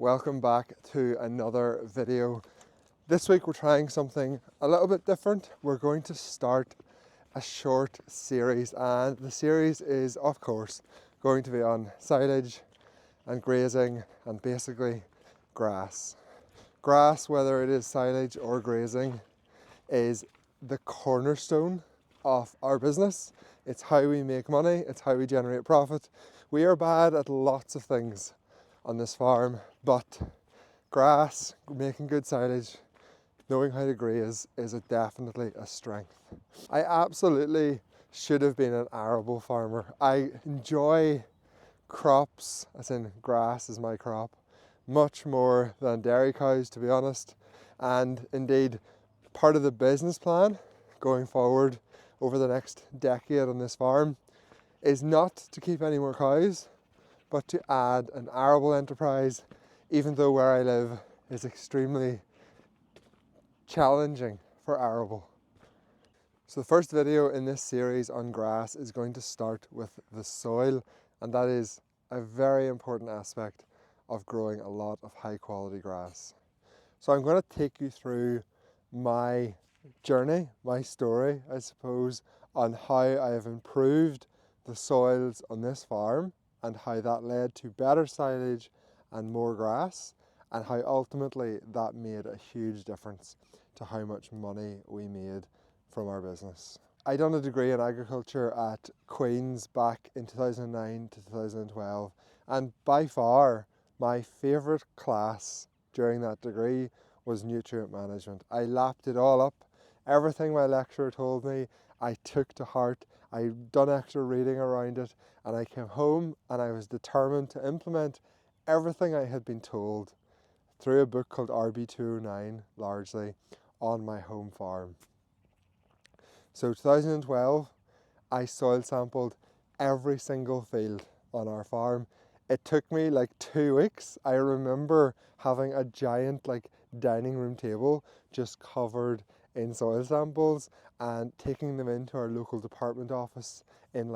welcome back to another video. This week we're trying something a little bit different. We're going to start a short series, and the series is of course going to be on silage and grazing and basically grass. Grass, whether it is silage or grazing, is the cornerstone of our business. It's how we make money, it's how we generate profit. We are bad at lots of things on this farm, but grass, making good silage, knowing how to graze is definitely a strength. I absolutely should have been an arable farmer. I enjoy crops, as in grass is my crop, much more than dairy cows, to be honest. And indeed, part of the business plan going forward over the next decade on this farm is not to keep any more cows, but to add an arable enterprise, even though where I live is extremely challenging for arable. So the first video in this series on grass is going to start with the soil, and that is a very important aspect of growing a lot of high quality grass. So I'm going to take you through my journey, my story, I suppose, on how I have improved the soils on this farm and how that led to better silage and more grass, and how ultimately that made a huge difference to how much money we made from our business. I done a degree in agriculture at Queen's back in 2009 to 2012, and by far my favourite class during that degree was nutrient management. I lapped it all up. Everything my lecturer told me, I took to heart. I done extra reading around it, and I came home and I was determined to implement everything I had been told through a book called RB209, largely, on my home farm. So 2012, I soil sampled every single field on our farm. It took me like 2 weeks. I remember having a giant dining room table just covered in soil samples and taking them into our local department office in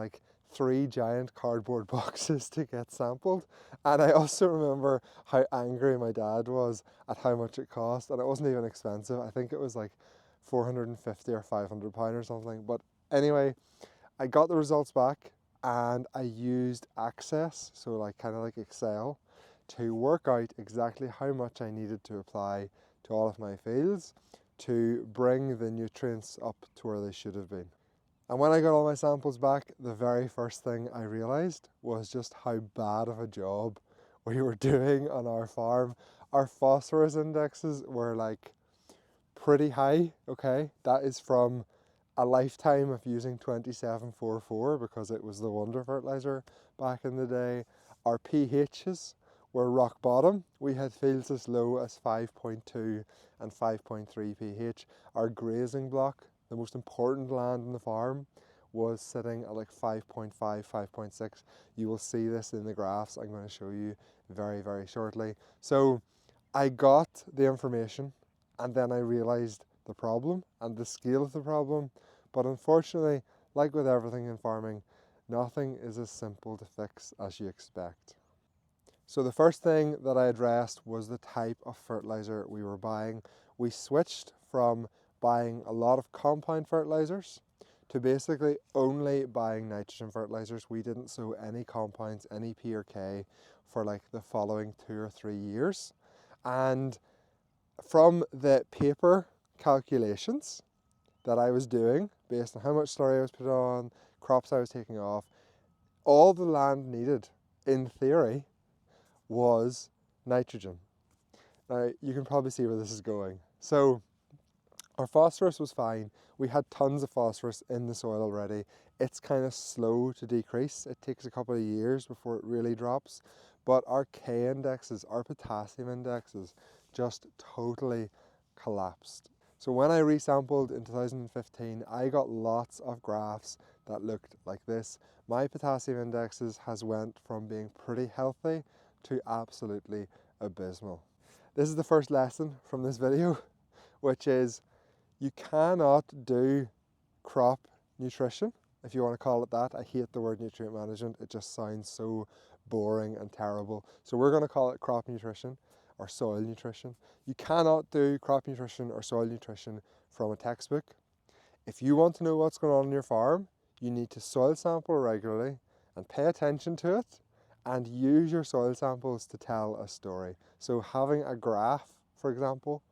3 giant cardboard boxes to get sampled. And I also remember how angry my dad was at how much it cost, and it wasn't even expensive. I think it was like 450 or 500 pound or something. But anyway, I got the results back and I used Access, so kind of like Excel, to work out exactly how much I needed to apply to all of my fields to bring the nutrients up to where they should have been. And when I got all my samples back, the very first thing I realised was just how bad of a job we were doing on our farm. Our phosphorus indexes were pretty high, okay? That is from a lifetime of using 2744 because it was the wonder fertilizer back in the day. Our pHs were rock bottom. We had fields as low as 5.2 and 5.3 pH. Our grazing block, the most important land on the farm, was sitting at 5.5, 5.6. You will see this in the graphs I'm going to show you very, very shortly. So I got the information and then I realised the problem and the scale of the problem. But unfortunately, like with everything in farming, nothing is as simple to fix as you expect. So the first thing that I addressed was the type of fertilizer we were buying. We switched from buying a lot of compound fertilizers to basically only buying nitrogen fertilizers. We didn't sow any compounds, any P or K for the following 2 or 3 years. And from the paper calculations that I was doing, based on how much slurry I was putting on, crops I was taking off, all the land needed, in theory, was nitrogen. Now, you can probably see where this is going. So, our phosphorus was fine. We had tons of phosphorus in the soil already. It's kind of slow to decrease. It takes a couple of years before it really drops. But our K indexes, our potassium indexes, just totally collapsed. So when I resampled in 2015, I got lots of graphs that looked like this. My potassium indexes has went from being pretty healthy to absolutely abysmal. This is the first lesson from this video, which is you cannot do crop nutrition, if you want to call it that. I hate the word nutrient management. It just sounds so boring and terrible. So we're going to call it crop nutrition or soil nutrition. You cannot do crop nutrition or soil nutrition from a textbook. If you want to know what's going on in your farm, you need to soil sample regularly and pay attention to it and use your soil samples to tell a story. So having a graph, for example,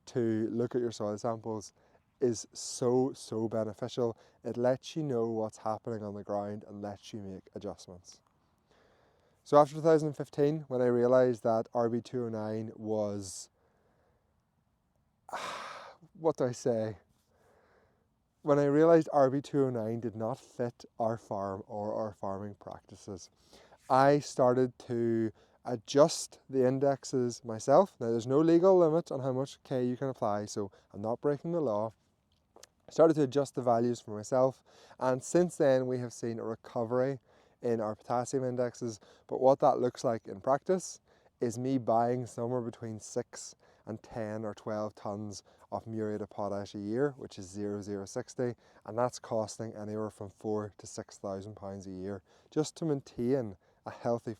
to look at your soil samples is so beneficial. It lets you know what's happening on the ground and lets you make adjustments. So after 2015, when I realised that RB209 was, what do I say? When I realised RB209 did not fit our farm or our farming practices, I started to adjust the indexes myself. Now there's no legal limit on how much K you can apply, so I'm not breaking the law. I started to adjust the values for myself, and since then we have seen a recovery in our potassium indexes. But what that looks like in practice is me buying somewhere between 6 and 10 or 12 tonnes of muriate of potash a year, which is 0,060, and that's costing anywhere from £4,000 to £6,000 a year just to maintain a healthy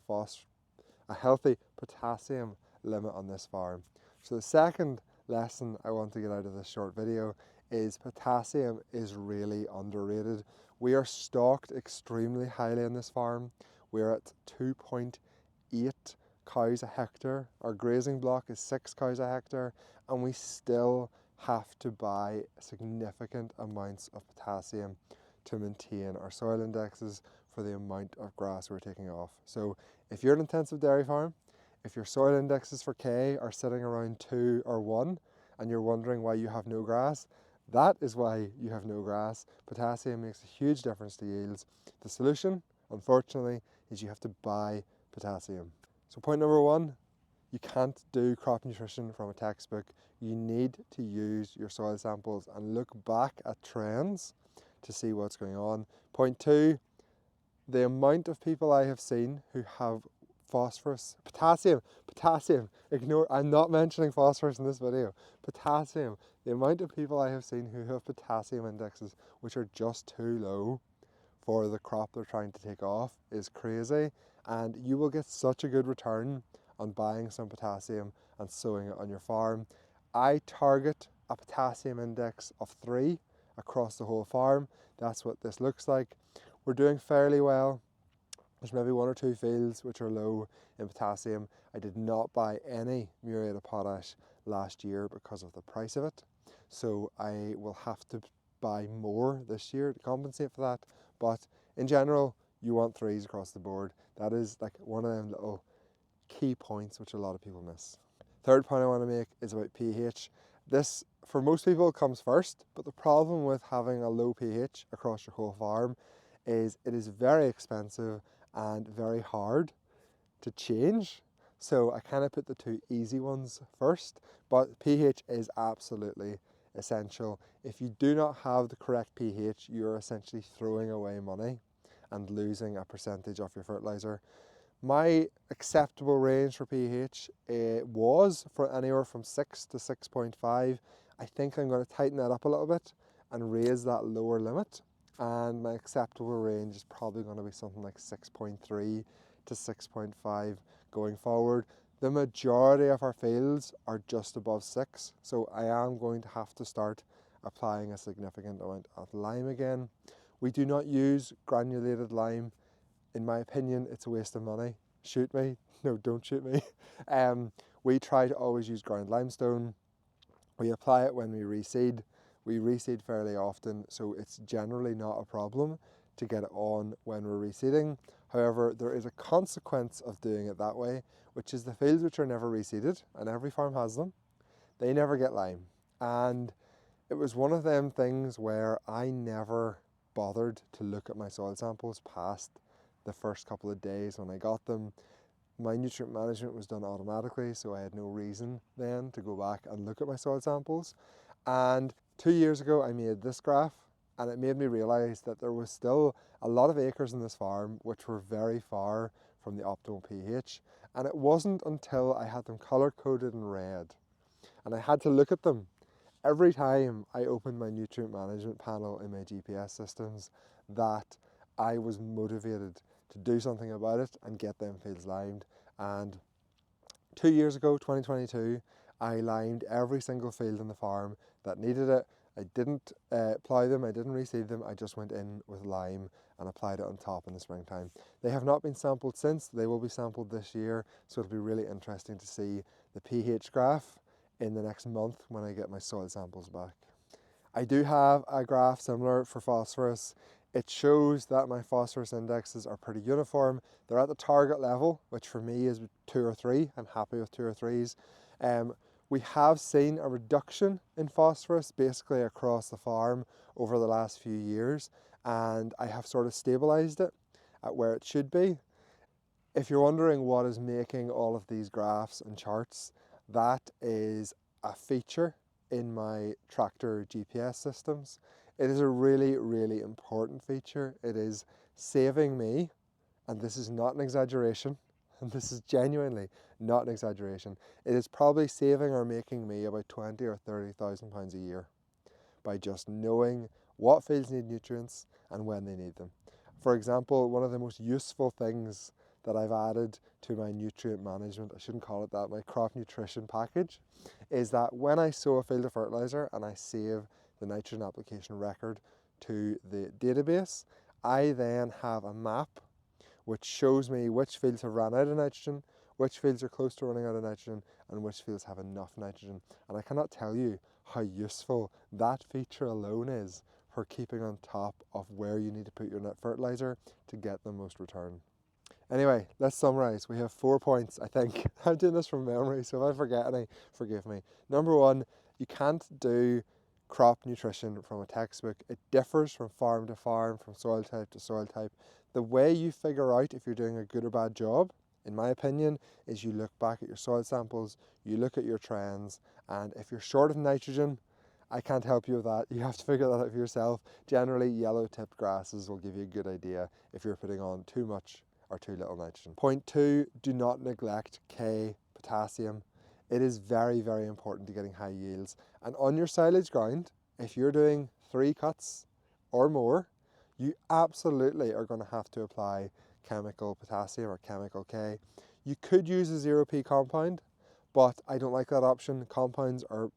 potassium limit on this farm. So the second lesson I want to get out of this short video is potassium is really underrated. We are stocked extremely highly on this farm. We're at 2.8 cows a hectare. Our grazing block is 6 cows a hectare, and we still have to buy significant amounts of potassium to maintain our soil indexes for the amount of grass we're taking off. So if you're an intensive dairy farm, if your soil indexes for K are sitting around 2 or 1 and you're wondering why you have no grass, that is why you have no grass. Potassium makes a huge difference to yields. The solution, unfortunately, is you have to buy potassium. So point number 1, you can't do crop nutrition from a textbook. You need to use your soil samples and look back at trends to see what's going on. Point 2, the amount of people I have seen who have potassium, ignore, I'm not mentioning phosphorus in this video, potassium, the amount of people I have seen who have potassium indexes which are just too low for the crop they're trying to take off is crazy, and you will get such a good return on buying some potassium and sowing it on your farm. I target a potassium index of 3 across the whole farm. That's what this looks like. We're doing fairly well. There's maybe 1 or 2 fields which are low in potassium. I did not buy any muriate of potash last year because of the price of it, so I will have to buy more this year to compensate for that. But in general, you want 3s across the board. That is like one of them little key points which a lot of people miss. Third point I want to make is about pH. This, for most people, comes first, but the problem with having a low pH across your whole farm is it is very expensive and very hard to change. So I kind of put the 2 easy ones first, but pH is absolutely essential. If you do not have the correct pH, you're essentially throwing away money and losing a percentage of your fertilizer. My acceptable range for pH was for anywhere from 6 to 6.5. I think I'm going to tighten that up a little bit and raise that lower limit, and my acceptable range is probably going to be something like 6.3 to 6.5 going forward. The majority of our fields are just above 6, so I am going to have to start applying a significant amount of lime again. We do not use granulated lime. In my opinion, it's a waste of money. Shoot me. No, don't shoot me. We try to always use ground limestone. We apply it when we reseed. We reseed fairly often, so it's generally not a problem to get it on when we're reseeding. However, there is a consequence of doing it that way, which is the fields which are never reseeded, and every farm has them, they never get lime. And it was one of them things where I never bothered to look at my soil samples past the first couple of days when I got them. My nutrient management was done automatically, so I had no reason then to go back and look at my soil samples. And 2 years ago I made this graph, and it made me realise that there was still a lot of acres in this farm which were very far from the optimal pH. And it wasn't until I had them colour coded in red and I had to look at them every time I opened my nutrient management panel in my GPS systems that I was motivated to do something about it and get them fields limed. And 2 years ago, 2022, I limed every single field in the farm that needed it. I didn't plough them, I didn't reseed them, I just went in with lime and applied it on top in the springtime. They have not been sampled since, they will be sampled this year, so it'll be really interesting to see the pH graph in the next month when I get my soil samples back. I do have a graph similar for phosphorus. It shows that my phosphorus indexes are pretty uniform. They're at the target level, which for me is 2 or 3. I'm happy with 2 or 3s. We have seen a reduction in phosphorus basically across the farm over the last few years, and I have sort of stabilised it at where it should be. If you're wondering what is making all of these graphs and charts, that is a feature in my tractor GPS systems. It is a really, really important feature. It is saving me, and this is not an exaggeration, and this is genuinely not an exaggeration. It is probably saving or making me about 20 or 30,000 pounds a year by just knowing what fields need nutrients and when they need them. For example, one of the most useful things that I've added to my nutrient management, I shouldn't call it that, my crop nutrition package, is that when I sow a field of fertiliser and I save the nitrogen application record to the database, I then have a map which shows me which fields have run out of nitrogen, which fields are close to running out of nitrogen, and which fields have enough nitrogen. And I cannot tell you how useful that feature alone is for keeping on top of where you need to put your net fertiliser to get the most return. Anyway, let's summarise. We have 4 points, I think. I'm doing this from memory, so if I forget any, forgive me. Number 1, you can't do crop nutrition from a textbook. It differs from farm to farm, from soil type to soil type. The way you figure out if you're doing a good or bad job, in my opinion, is you look back at your soil samples, you look at your trends, and if you're short of nitrogen, I can't help you with that. You have to figure that out for yourself. Generally, yellow-tipped grasses will give you a good idea if you're putting on too much or too little nitrogen. Point 2, do not neglect K, potassium. It is very, very important to getting high yields. And on your silage ground, if you're doing 3 cuts or more, you absolutely are going to have to apply chemical potassium or chemical K. You could use a 0P compound, but I don't like that option. Compounds are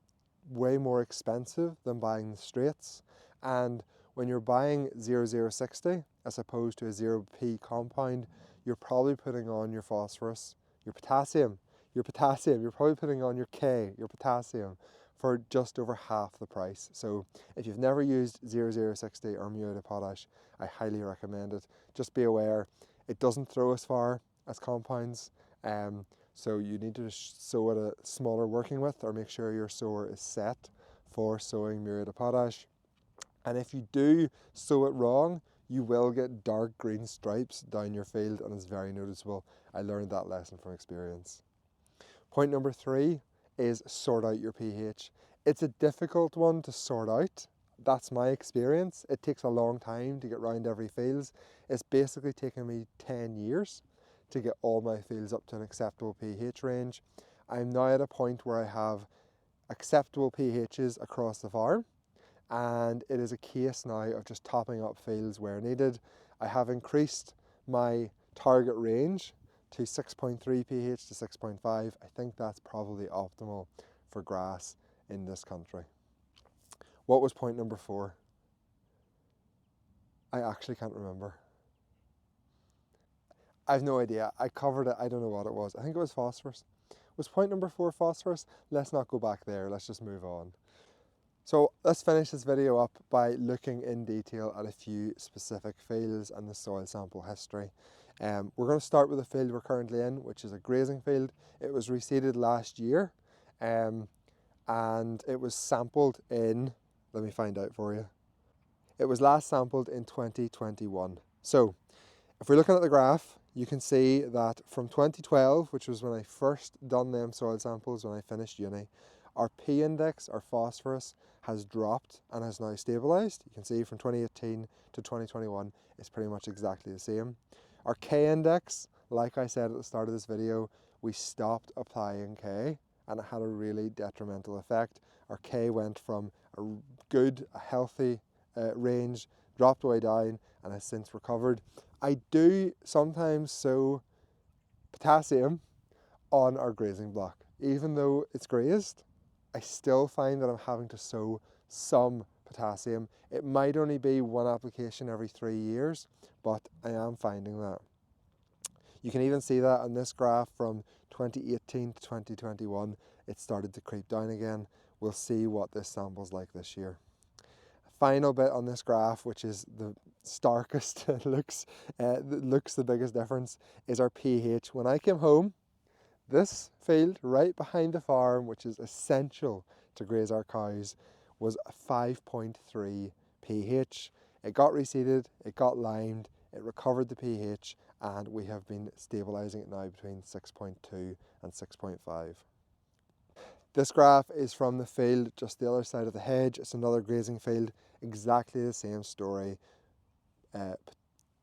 way more expensive than buying the straights. And when you're buying 0060 as opposed to a 0P compound, you're probably putting on your phosphorus, your potassium, you're probably putting on your K, your potassium, for just over half the price. So if you've never used 0060 or muriate of potash, I highly recommend it. Just be aware, it doesn't throw as far as compounds, so you need to sow at a smaller working width, or make sure your sower is set for sowing muriate of potash. And if you do sow it wrong, you will get dark green stripes down your field, and it's very noticeable. I learned that lesson from experience. Point number 3 is sort out your pH. It's a difficult one to sort out. That's my experience. It takes a long time to get round every field. It's basically taken me 10 years to get all my fields up to an acceptable pH range. I'm now at a point where I have acceptable pHs across the farm, and it is a case now of just topping up fields where needed. I have increased my target range to 6.3 pH to 6.5. I think that's probably optimal for grass in this country. What was point number 4? I actually can't remember. I've no idea. I covered it. I don't know what it was. I think it was phosphorus. Was point number 4 phosphorus? Let's not go back there. Let's just move on. So let's finish this video up by looking in detail at a few specific fields and the soil sample history. We're going to start with the field we're currently in, which is a grazing field. It was reseeded last year, and it was sampled in, let me find out for you. It was last sampled in 2021. So if we're looking at the graph, you can see that from 2012, which was when I first done them soil samples when I finished uni, our P index, our phosphorus, has dropped and has now stabilised. You can see from 2018 to 2021, it's pretty much exactly the same. Our K index, like I said at the start of this video, we stopped applying K, and it had a really detrimental effect. Our K went from a good, a healthy range, dropped way down, and has since recovered. I do sometimes sow potassium on our grazing block. Even though it's grazed, I still find that I'm having to sow some potassium. It might only be one application every 3 years, but I am finding that. You can even see that on this graph from 2018 to 2021, it started to creep down again. We'll see what this sample's like this year. Final bit on this graph, which is the starkest, looks the biggest difference, is our pH. When I came home, this field right behind the farm, which is essential to graze our cows, was a 5.3 pH. It got reseeded, it got limed, it recovered the pH, and we have been stabilising it now between 6.2 and 6.5. This graph is from the field just the other side of the hedge. It's another grazing field, exactly the same story.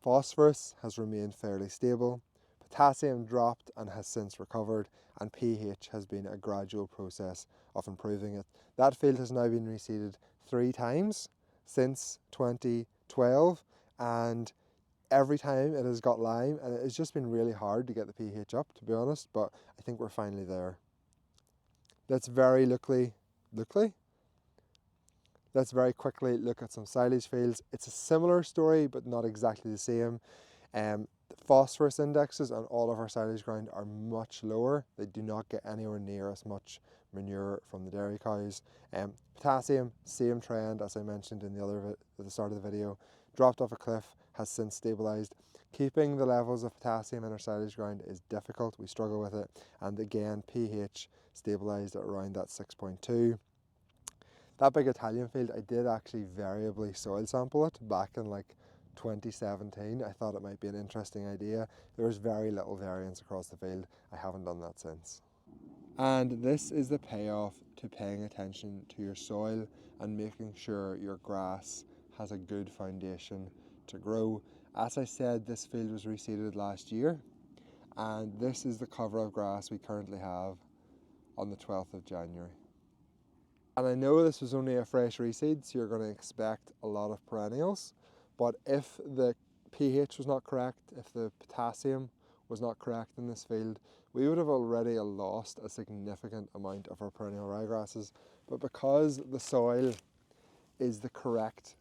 Phosphorus has remained fairly stable, potassium dropped and has since recovered, and pH has been a gradual process of improving it. That field has now been reseeded 3 times since 2012, and every time it has got lime, and it has just been really hard to get the pH up, to be honest, but I think we're finally there. Let's very quickly look at some silage fields. It's a similar story, but not exactly the same. The phosphorus indexes on all of our silage ground are much lower. They do not get anywhere near as much manure from the dairy cows. Potassium, same trend as I mentioned in at the start of the video, dropped off a cliff, has since stabilised. Keeping the levels of potassium in our silage ground is difficult. We struggle with it. And again, pH stabilised at around that 6.2. That big Italian field, I did actually variably soil sample it back in like 2017. I thought it might be an interesting idea. There was very little variance across the field. I haven't done that since. And this is the payoff to paying attention to your soil and making sure your grass has a good foundation to grow. As I said, this field was reseeded last year, and this is the cover of grass we currently have on the 12th of January. And I know this was only a fresh reseed, so you're going to expect a lot of perennials, but if the pH was not correct, if the potassium was not correct in this field, we would have already lost a significant amount of our perennial ryegrasses. But because the soil is the correct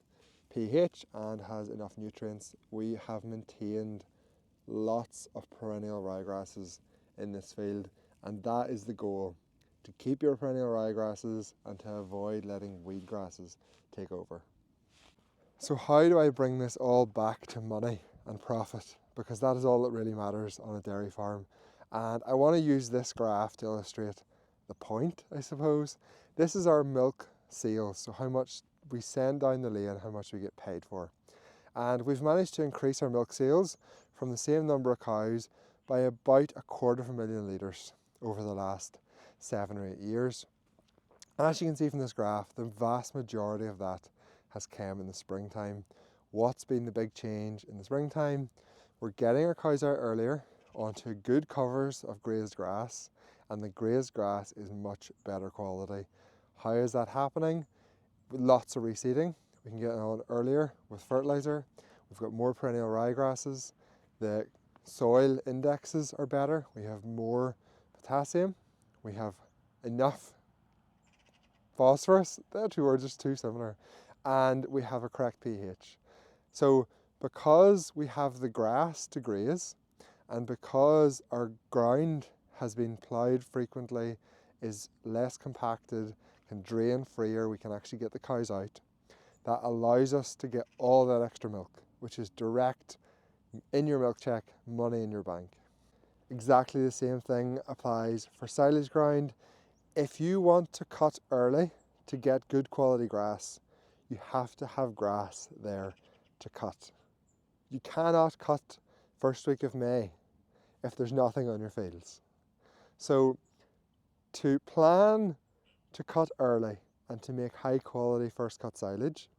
pH and has enough nutrients, we have maintained lots of perennial ryegrasses in this field, and that is the goal, to keep your perennial ryegrasses and to avoid letting weed grasses take over. So how do I bring this all back to money and profit? Because that is all that really matters on a dairy farm. And I want to use this graph to illustrate the point, I suppose. This is our milk sales, so how much we send down the lane, how much we get paid for. And we've managed to increase our milk sales from the same number of cows by about 250,000 litres over the last 7 or 8 years. And as you can see from this graph, the vast majority of that has come in the springtime. What's been the big change in the springtime? We're getting our cows out earlier onto good covers of grazed grass, and the grazed grass is much better quality. How is that happening? With lots of reseeding. We can get on earlier with fertiliser. We've got more perennial ryegrasses. The soil indexes are better. We have more potassium. We have enough phosphorus. The two are just too similar. And we have a correct pH. So because we have the grass to graze, and because our ground has been ploughed frequently, is less compacted, can drain freer, we can actually get the cows out. That allows us to get all that extra milk, which is direct in your milk check, money in your bank. Exactly the same thing applies for silage ground. If you want to cut early to get good quality grass, you have to have grass there to cut. You cannot cut first week of May if there's nothing on your fields. So to plan to cut early and to make high quality first cut silage,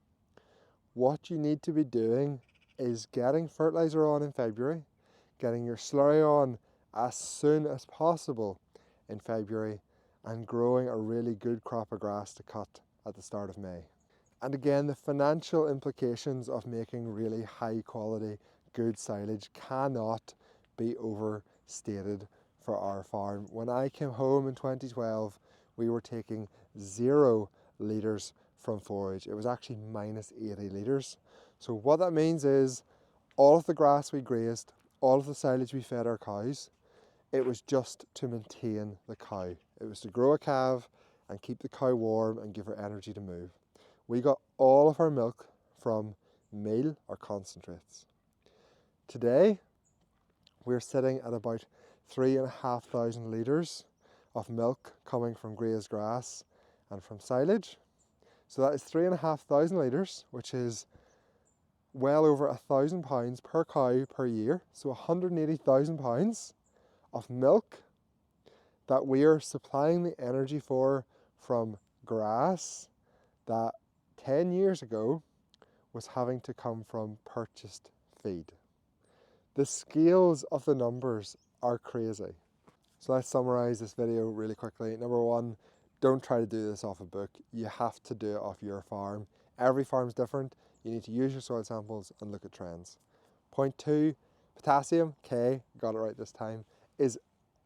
what you need to be doing is getting fertiliser on in February, getting your slurry on as soon as possible in February, and growing a really good crop of grass to cut at the start of May. And again, the financial implications of making really high quality, good silage cannot be overstated for our farm. When I came home in 2012, we were taking 0 litres from forage. It was actually minus 80 litres. So what that means is all of the grass we grazed, all of the silage we fed our cows, it was just to maintain the cow. It was to grow a calf and keep the cow warm and give her energy to move. We got all of our milk from meal or concentrates. Today, we're sitting at about 3,500 litres of milk coming from grazed grass and from silage. So that is 3,500 litres, which is well over £1,000 per cow per year. So £180,000 of milk that we are supplying the energy for from grass that 10 years ago was having to come from purchased feed. The scales of the numbers are crazy. So let's summarize this video really quickly. Number one, don't try to do this off a book. You have to do it off your farm. Every farm is different. You need to use your soil samples and look at trends. Point two, potassium, K, got it right this time, is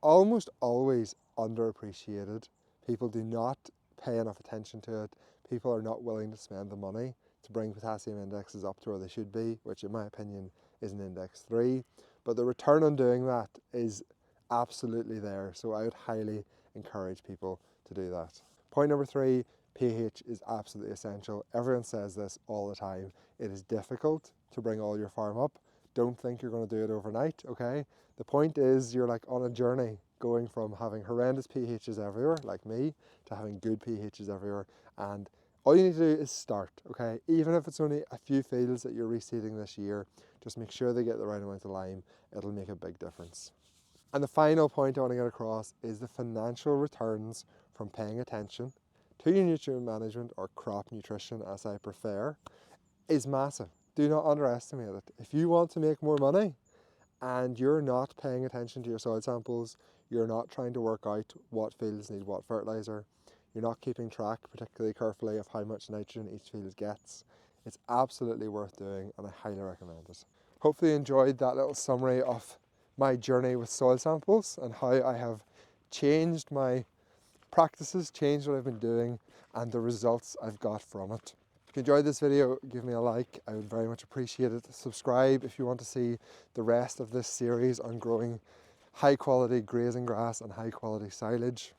almost always underappreciated. People do not pay enough attention to it. People are not willing to spend the money to bring potassium indexes up to where they should be, which in my opinion is an index 3. But the return on doing that is absolutely there. So I would highly encourage people to do that. Point number 3, pH is absolutely essential. Everyone says this all the time. It is difficult to bring all your farm up. Don't think you're going to do it overnight, okay? The point is you're like on a journey going from having horrendous pHs everywhere, like me, to having good pHs everywhere. And all you need to do is start, okay? Even if it's only a few fields that you're reseeding this year, just make sure they get the right amount of lime. It'll make a big difference. And the final point I want to get across is the financial returns from paying attention to your nutrient management, or crop nutrition as I prefer, is massive. Do not underestimate it. If you want to make more money and you're not paying attention to your soil samples, you're not trying to work out what fields need what fertilizer, you're not keeping track particularly carefully of how much nitrogen each field gets, it's absolutely worth doing and I highly recommend it. Hopefully you enjoyed that little summary of my journey with soil samples and how I have changed my practices, changed what I've been doing and the results I've got from it. If you enjoyed this video, give me a like, I would very much appreciate it. Subscribe if you want to see the rest of this series on growing high quality grazing grass and high quality silage.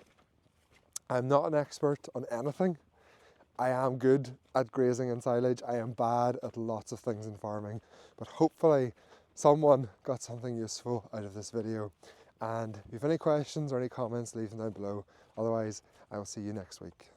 I'm not an expert on anything. I am good at grazing and silage. I am bad at lots of things in farming, but hopefully someone got something useful out of this video. And if you have any questions or any comments, leave them down below. Otherwise, I will see you next week.